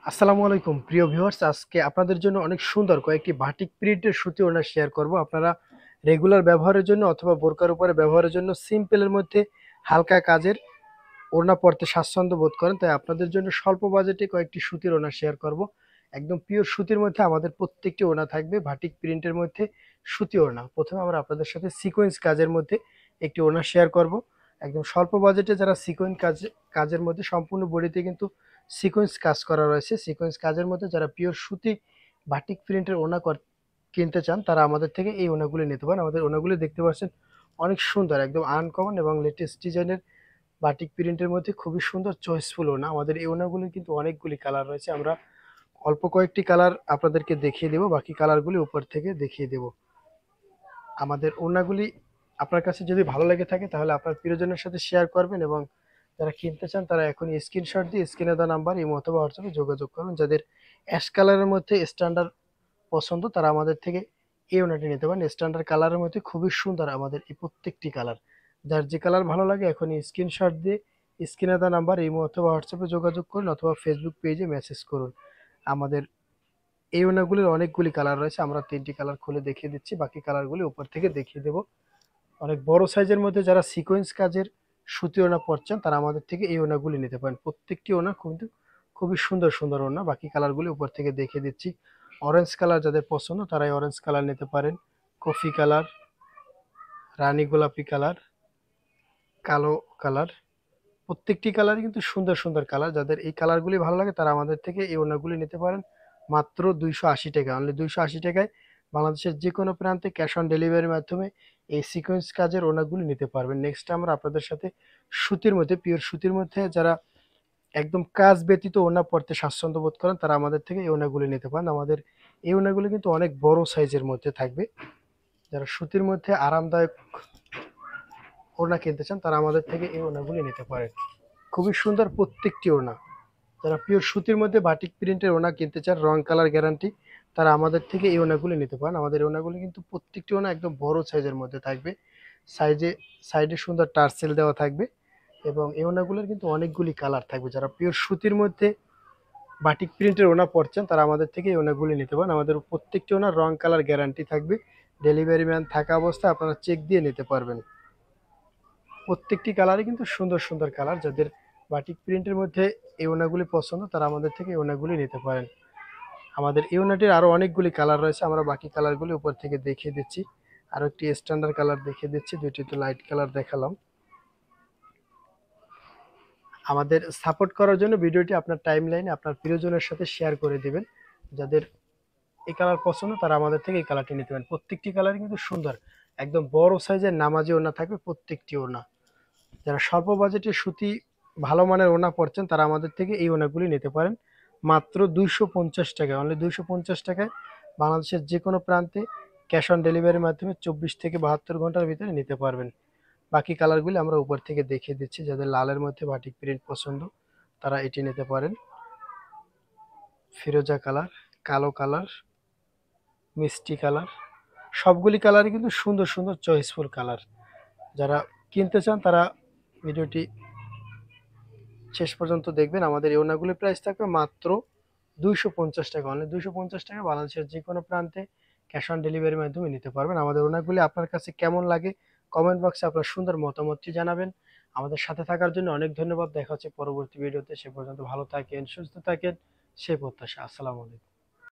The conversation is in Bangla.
আসসালামু আলাইকুম প্রিয় ভিউয়ার্স, আজকে আপনাদের জন্য অনেক সুন্দর কয়েকটি বাটিক প্রিন্টের সুতি ওড়না শেয়ার করব। আপনারা রেগুলার ব্যবহারের জন্য অথবা বোরকার উপরে ব্যবহারের জন্য সিম্পলের মধ্যে হালকা কাজের ওড়না পরতে স্বাচ্ছন্দ্য বোধ করেন, তাই আপনাদের জন্য স্বল্প বাজেটে কয়েকটি সুতির ওড়না শেয়ার করব। একদম পিওর সুতির মধ্যে আমাদের প্রত্যেকটি ওড়না থাকবে বাটিক প্রিন্টের মধ্যে সুতি ওড়না। প্রথমে আমরা আপনাদের সাথে সিকোয়েন্স কাজের মধ্যে একটি ওড়না শেয়ার করব। একদম স্বল্প বাজেটে যারা কাজের মধ্যে সম্পূর্ণ বডিতে কিন্তু সিকোয়েন্স কাজ করা রয়েছে, সিকোয়েন্স কাজের মধ্যে যারা পিওর সুতি বাটিক প্রিন্টের ওড়না কিনতে চান তারা আমাদের থেকে এই ওড়নাগুলি নিতে পারেন। আমাদের ওড়নাগুলি দেখতে পাচ্ছেন অনেক সুন্দর, একদম আনকমন এবং লেটেস্ট ডিজাইনের বাটিক প্রিন্টের মধ্যে খুবই সুন্দর চয়েসফুল ওড়না। আমাদের এই ওড়নাগুলি কিন্তু অনেকগুলি কালার রয়েছে, আমরা অল্প কয়েকটি কালার আপনাদেরকে দেখিয়ে দেব, বাকি কালারগুলি উপর থেকে দেখিয়ে দেব। আমাদের ওড়নাগুলি আপনার কাছে যদি ভালো লেগে থাকে তাহলে আপনার প্রিয়জনের সাথে শেয়ার করবেন, এবং যারা কিনতে চান তারা এখনই স্ক্রিনশট দিয়ে স্ক্রিনে দেওয়া নাম্বার ইমো অথবা হোয়াটসঅ্যাপে যোগাযোগ করুন। যাদের অ্যাশ কালারের মধ্যে স্ট্যান্ডার্ড পছন্দ তারা আমাদের থেকে এই ওড়নাটি নিতে পারেন। স্ট্যান্ডার্ড কালারের মধ্যে খুবই সুন্দর আমাদের এই প্রত্যেকটি কালার। যার যে কালার ভালো লাগে এখনই স্ক্রিনশট দিয়ে স্ক্রিনে দেওয়া নাম্বার ইমো অথবা হোয়াটসঅ্যাপে যোগাযোগ করুন অথবা ফেসবুক পেজে মেসেজ করুন। আমাদের এই ওড়নাগুলির অনেকগুলি কালার রয়েছে, আমরা 3টি কালার খুলে দেখিয়ে দিচ্ছি, বাকি কালারগুলি উপর থেকে দেখিয়ে দেব। অনেক বড় সাইজের মধ্যে যারা সিকোয়েন্স কাজের সুতি ওড়না পরছেন তারা আমাদের থেকে এই ওড়নাগুলি নিতে পারেন। প্রত্যেকটি ওড়না কিন্তু খুবই সুন্দর সুন্দর ওড়না, বাকি কালারগুলি উপর থেকে দেখিয়ে দিচ্ছি। অরেঞ্জ কালার যাদের পছন্দ তারা এই অরেঞ্জ কালার নিতে পারেন, কফি কালার, রানী গোলাপি কালার, কালো কালার, প্রত্যেকটি কালার কিন্তু সুন্দর সুন্দর কালার। যাদের এই কালারগুলি ভালো লাগে তারা আমাদের থেকে এই ওড়নাগুলি নিতে পারেন মাত্র 280 টাকা। অনলি 280 টাকায় বাংলাদেশের যে কোনো প্রান্তে ক্যাশ অন ডেলিভারির মাধ্যমে এই সিকোয়েন্স কাজের ওড়নাগুলি নিতে পারবেন। নেক্সট আমরা আপনাদের সাথে সুতির মধ্যে, পিওর সুতির মধ্যে যারা একদম কাজ ব্যতীত ওড়না পরতে স্বাচ্ছন্দ্য বোধ করেন তারা আমাদের থেকে এই ওড়নাগুলি নিতে পারেন। আমাদের এই ওড়নাগুলি কিন্তু অনেক বড় সাইজের মধ্যে থাকবে। যারা সুতির মধ্যে আরামদায়ক ওড়না কিনতে চান তারা আমাদের থেকে এই ওড়নাগুলি নিতে পারেন। খুবই সুন্দর প্রত্যেকটি ওড়না। যারা পিওর সুতির মধ্যে বাটিক প্রিন্টের ওড়না কিনতে চান রং কালার গ্যারান্টি তারা আমাদের থেকে এই ওড়নাগুলি নিতে পারেন। আমাদের ওড়নাগুলি কিন্তু প্রত্যেকটি ওড়না একদম বড় সাইজের মধ্যে থাকবে, সাইডে সুন্দর টার্সেল দেওয়া থাকবে, এবং এই ওড়নাগুলোর কিন্তু অনেকগুলি কালার থাকবে। যারা পিওর সুতির মধ্যে বাটিক প্রিন্টের ওড়না পরছেন তারা আমাদের থেকে এই ওড়নাগুলি নিতে পারেন। আমাদের প্রত্যেকটি ওড়নার রং কালার গ্যারান্টি থাকবে, ডেলিভারি ম্যান থাকা অবস্থায় আপনারা চেক দিয়ে নিতে পারবেন। প্রত্যেকটি কালারই কিন্তু সুন্দর সুন্দর কালার। যাদের বাটিক প্রিন্টের মধ্যে এই ওড়নাগুলি পছন্দ তারা আমাদের থেকে এই ওড়নাগুলি নিতে পারেন। আমাদের এই ওড়নাটির আরও অনেকগুলি কালার রয়েছে, আমরা বাকি কালারগুলি উপর থেকে দেখিয়ে দিচ্ছি। আরও একটি স্ট্যান্ডার্ড কালার দেখিয়ে দিচ্ছি, দুইটি তো লাইট কালার দেখালাম। আমাদের সাপোর্ট করার জন্য ভিডিওটি আপনার টাইম লাইনে আপনার প্রিয়জনের সাথে শেয়ার করে দিবেন। যাদের এই কালার পছন্দ তারা আমাদের থেকে এই কালারটি নিতে পারেন। প্রত্যেকটি কালারই কিন্তু সুন্দর, একদম বড় সাইজের নামাজি ওড়না থাকবে প্রত্যেকটি ওড়না। যারা স্বল্প বাজেটের সুতি ভালো মানের ওড়না পরছেন তারা আমাদের থেকে এই ওড়নাগুলি নিতে পারেন মাত্র 250 টাকায়। অনলি 250 টাকায় বাংলাদেশের যে কোনো প্রান্তে ক্যাশ অন ডেলিভারির মাধ্যমে 24 থেকে 72 ঘন্টার ভিতরে নিতে পারবেন। বাকি কালারগুলি আমরা উপর থেকে দেখিয়ে দিচ্ছি। যাদের লালের মধ্যে বাটিক প্রিন্ট পছন্দ তারা এটি নিতে পারেন। ফিরোজা কালার, কালো কালার, মিষ্টি কালার, সবগুলি কালারই কিন্তু সুন্দর সুন্দর চয়েসফুল কালার। যারা কিনতে চান তারা ভিডিওটি শেষ পর্যন্ত দেখবেন। আমাদের এই ওড়নাগুলির প্রাইস থাকবে মাত্র 250 টাকা। অনলি 250 টাকা বাংলাদেশের যে কোনো প্রান্তে ক্যাশ অন ডেলিভারির মাধ্যমে নিতে পারবেন। আমাদের ওড়নাগুলি আপনার কাছে কেমন লাগে কমেন্ট বক্সে আপনার সুন্দর মতামতটি জানাবেন। আমাদের সাথে থাকার জন্য অনেক ধন্যবাদ। দেখা হচ্ছে পরবর্তী ভিডিওতে। সে পর্যন্ত ভালো থাকেন, সুস্থ থাকেন, সেই প্রত্যাশা। আসসালামু আলাইকুম।